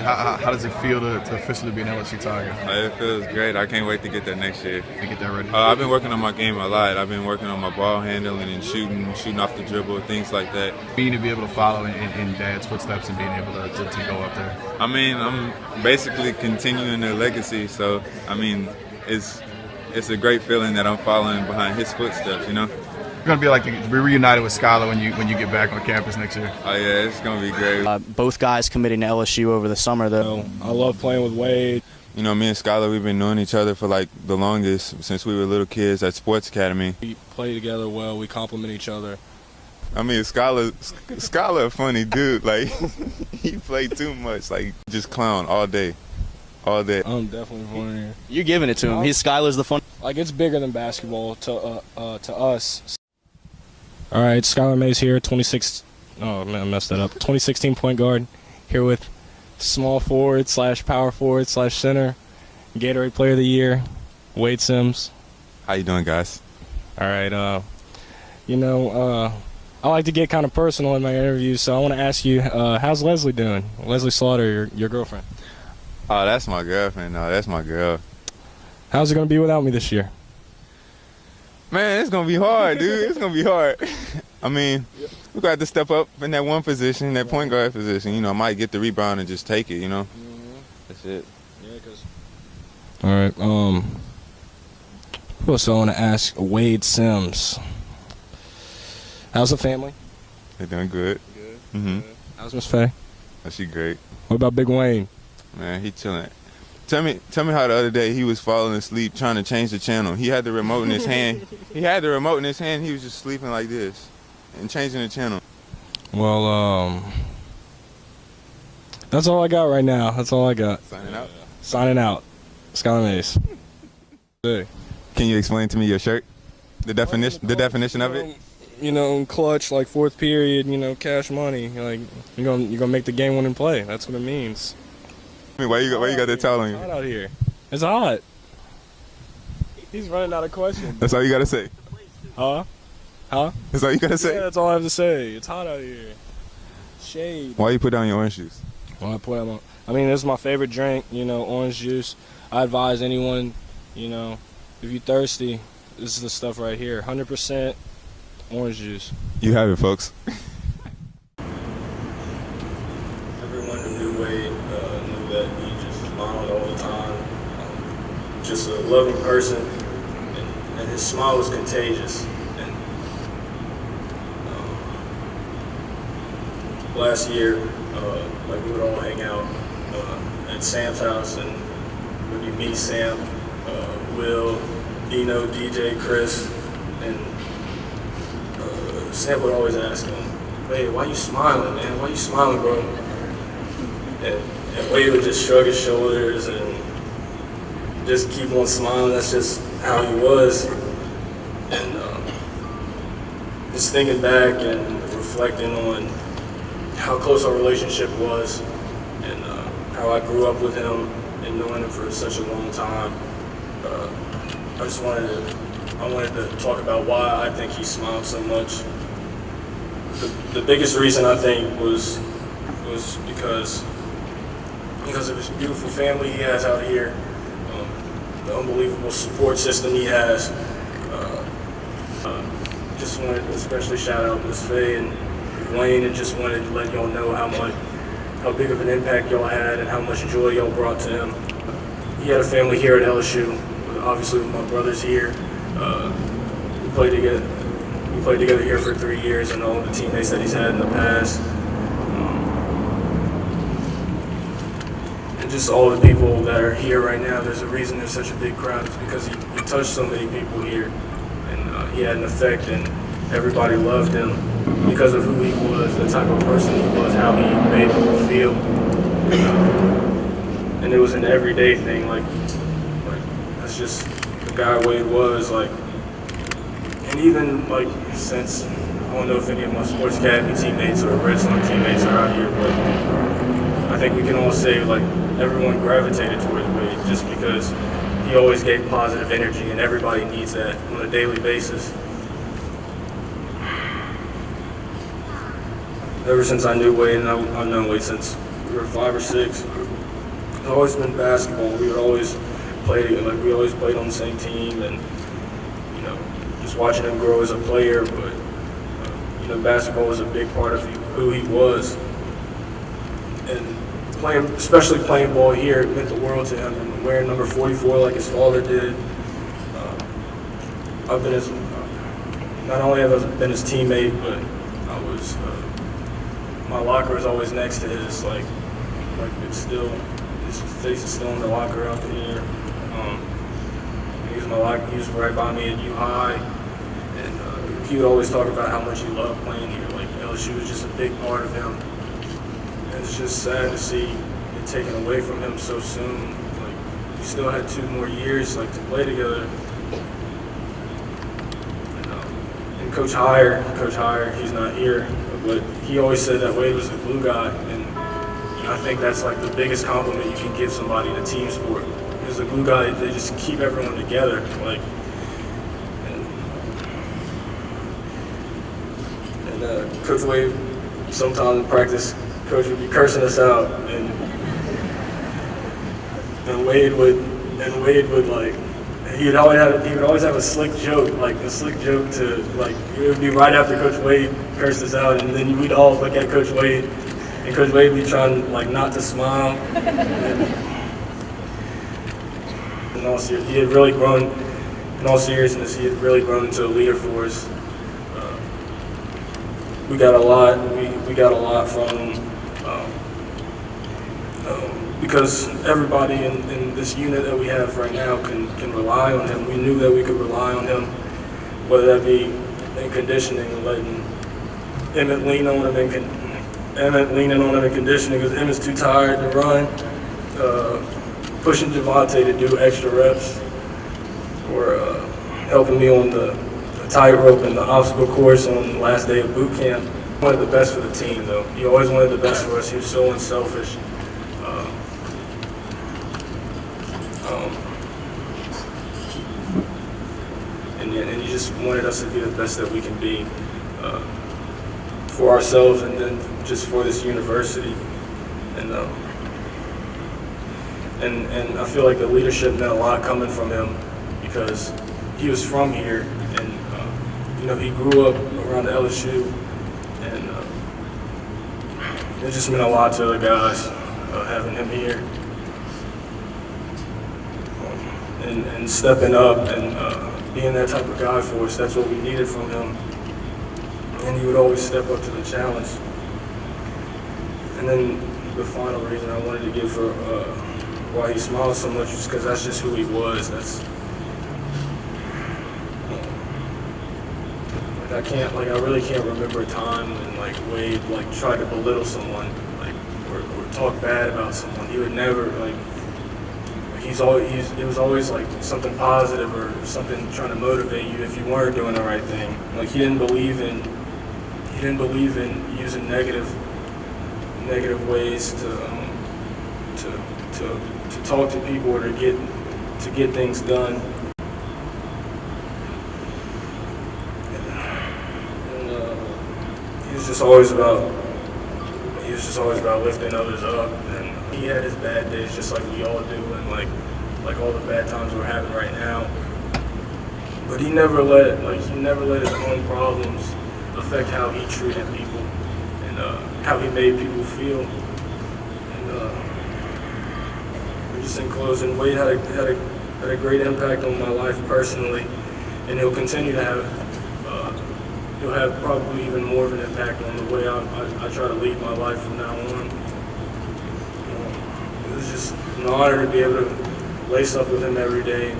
How does it feel to officially be an LSU Tiger? It feels great. I can't wait to get there next year. To get that ready. I've been working on my game a lot. I've been working on my ball handling and shooting off the dribble, things like that. Being to be able to follow in Dad's footsteps and being able to go up there. I mean, I'm basically continuing their legacy. So, I mean, it's a great feeling that I'm following behind his footsteps, you know? It's going to be like to be reunited with Skylar when you get back on campus next year. Oh, yeah, it's going to be great. Both guys committing to LSU over the summer, though. I love playing with Wayde. You know, me and Skylar, we've been knowing each other for like the longest since we were little kids at Sports Academy. We play together well. We complement each other. I mean, Skylar a funny dude. Like, he played too much. Like, just clown all day. All day. I'm definitely funny. You're giving it to him. Skylar's the fun. Like, it's bigger than basketball to us. All right, Skylar Mays here, 26. Oh, man, I messed that up. 2016 point guard, here with small forward / power forward / center, Gatorade Player of the Year, Wayde Sims. How you doing, guys? All right, I like to get kind of personal in my interviews, so I want to ask you, how's Leslie doing? Leslie Slaughter, your girlfriend. Oh, that's my girlfriend. No, that's my girl. How's it going to be without me this year? Man, it's going to be hard, dude. It's going to be hard. I mean, we got to step up in that one position, that point guard position. You know, I might get the rebound and just take it, you know. Mm-hmm. That's it. Yeah, cause. All right. Who else I want to ask? Wayde Sims. How's the family? They're doing good. Good. Mm-hmm. How's Miss Faye? Oh, she great. What about Big Wayne? Man, he chilling. Tell me how the other day he was falling asleep trying to change the channel. He had the remote in his hand. He was just sleeping like this and changing the channel. Well, that's all I got right now. That's all I got. Signing out. Skylar Mays. Can you explain to me your shirt? The definition of it? You know, clutch, like fourth period, you know, cash money. Like, you're gonna make the game-winning play. That's what it means. I mean, why you got that towel on you? It's hot out here. It's hot. He's running out of questions. That's all you gotta say? Huh? That's all you gotta say? Yeah, that's all I have to say. It's hot out here. Shade. Why you put down your orange juice? Well, I mean, this is my favorite drink, you know, orange juice. I advise anyone, you know, if you're thirsty, this is the stuff right here. 100% orange juice. You have it, folks. Everyone who knew Wayde knew that he just smiled all the time. Just a loving person, and his smile was contagious. And last year, like we would all hang out at Sam's house, and it would be me, Sam, Will, Dino, DJ, Chris, and Sam would always ask him, "Wayde, why you smiling, man? Why you smiling, bro?" And Wayde would just shrug his shoulders and just keep on smiling. That's just how he was. And just thinking back and reflecting on how close our relationship was and how I grew up with him and knowing him for such a long time, I wanted to talk about why I think he smiled so much. The biggest reason I think was because of his beautiful family he has out here, the unbelievable support system he has. Just wanted to especially shout out Miss Faye and Wayne, and just wanted to let y'all know how big of an impact y'all had and how much joy y'all brought to him. He had a family here at LSU, obviously with my brothers here. We played together here for 3 years, and all the teammates that he's had in the past. And just all the people that are here right now, there's a reason there's such a big crowd. It's because he touched so many people here. And he had an effect, and everybody loved him because of who he was, the type of person he was, how he made people feel. And it was an everyday thing, like that's just the guy Wayde was, like. And even like since, I don't know if any of my Sports Academy teammates or Red Sun teammates are out here, but I think we can all say like everyone gravitated towards Wayde just because he always gave positive energy, and everybody needs that on a daily basis. Ever since I knew Wayde, and I've known Wayde since we we were 5 or 6. It's always been basketball. We would always play, like we always played on the same team, and you know, just watching him grow as a player. But you know, basketball was a big part of who he was, and especially playing ball here, it meant the world to him. And wearing number 44 like his father did, I've been not only have I been his teammate, but I was my locker is always next to his. Like it's still, his face is still in the locker out there. He was right by me at U High, and he would always talk about how much he loved playing here. Like LSU was just a big part of him. And it's just sad to see it taken away from him so soon. Like we still had 2 more years like to play together. And Coach Heyer, he's not here, but he always said that Wayde was the glue guy, and you know, I think that's like the biggest compliment you can give somebody in a team sport. Because the glue guy, they just keep everyone together. Like, and Coach Wayde, sometimes in practice, Coach would be cursing us out, and Wayde would like. He would always have a slick joke to, like, it would be right after Coach Wayde cursed us out, and then we'd all look at Coach Wayde, and Coach Wayde would be trying, like, not to smile. In all seriousness, he had really grown, in all seriousness, he had really grown into a leader for us. We got a lot from him. Because everybody in this unit that we have right now can rely on him. We knew that we could rely on him, whether that be in conditioning or letting Emmett leaning on him in conditioning because Emmett's too tired to run, pushing Javante to do extra reps, or helping me on the tightrope and the obstacle course on the last day of boot camp. He wanted the best for the team, though. He always wanted the best for us. He was so unselfish. And he just wanted us to be the best that we can be for ourselves, and then just for this university. And I feel like the leadership meant a lot coming from him because he was from here, and you know, he grew up around LSU, and it just meant a lot to the guys having him here. And stepping up and being that type of guy for us, that's what we needed from him. And he would always step up to the challenge. And then the final reason I wanted to give for why he smiled so much is because that's just who he was. I really can't remember a time when like Wayde like tried to belittle someone, like or talk bad about someone. He would never like. It was always like something positive or something trying to motivate you if you weren't doing the right thing. Like he didn't believe in using negative ways to talk to people or to get things done. And he was just always about lifting others up. And he had his bad days just like we all do, and like all the bad times we're having right now. But he never let his own problems affect how he treated people and how he made people feel. And just in closing, Wayde had a great impact on my life personally, and he'll continue to have. He'll have probably even more of an impact on the way I try to lead my life from now on. It was just an honor to be able to lace up with him every day,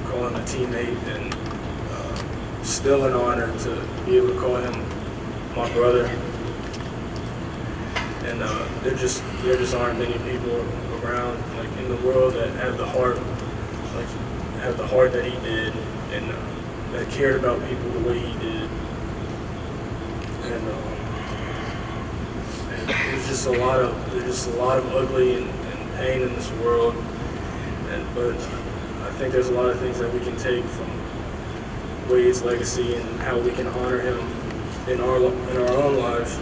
call him a teammate, and still an honor to be able to call him my brother. And there just aren't many people around like in the world that have the heart that he did, and that cared about people the way he did. And there's just a lot of ugly and pain in this world, but I think there's a lot of things that we can take from Wayde's legacy and how we can honor him in our own lives.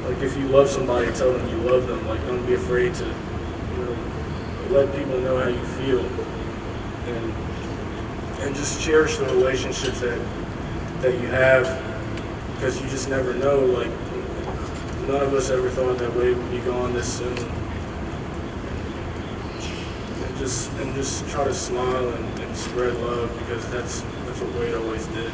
like if you love somebody, tell them you love them. Like don't be afraid to, let people know how you feel, and just cherish the relationships that you have, because you just never know. Like none of us ever thought that Wayde would be gone this soon. And just try to smile and spread love, because that's what Wayde always did.